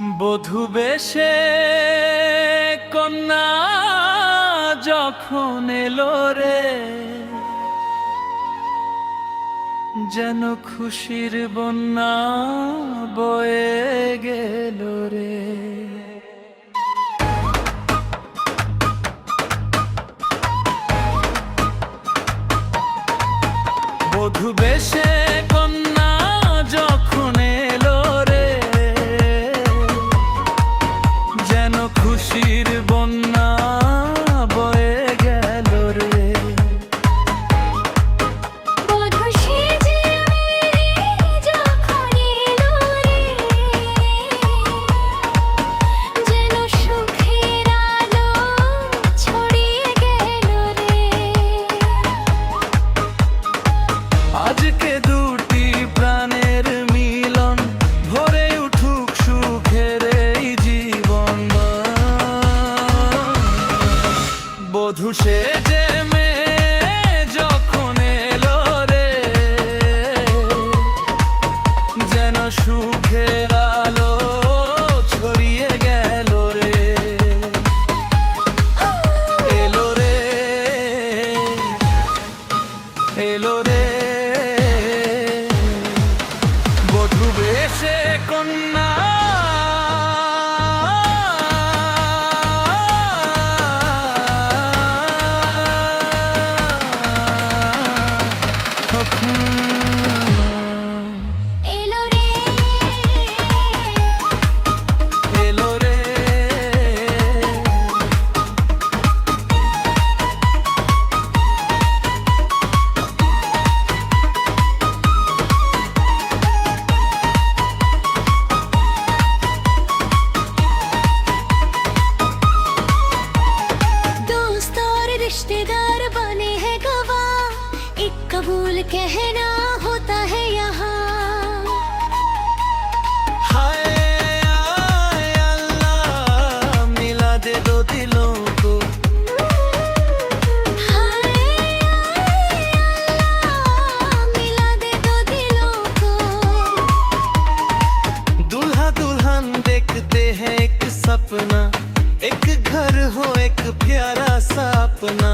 বধূ বেশে কন্যা যখন এলো রে, যেন খুশির বন্যা বয়ে গেল রে। বধূ বেশে কন্যা যখন এলো রে, যেন খুশির বন্যা বয়ে গেল রে। বধূ সেজে যখন এলো রে, যেন সুখের আলো ছড়িয়ে গেল রে। আজকে দুটি প্রাণের মিলন, ভরে উঠুক সুখের এই জীবন। বধূ সেজে মেয়ে যখন এলো রে, যেন সুখের আলো ছড়িয়ে গেল রে। এলো রে, এলো রে, বধূ বেশে কন্যা। এলো রে, এলো রে, दोस्त और रिश्तेदार बने हैं गवाह, एक कबूल कहना होता है यहाँ। हाय आय अल्लाह, मिला दे दो दिलों को। हाय अल्लाह, मिला दे दो दिलों को। दूल्हा दुल्हन देखते हैं एक सपना, एक घर हो एक प्यारा सा अपना।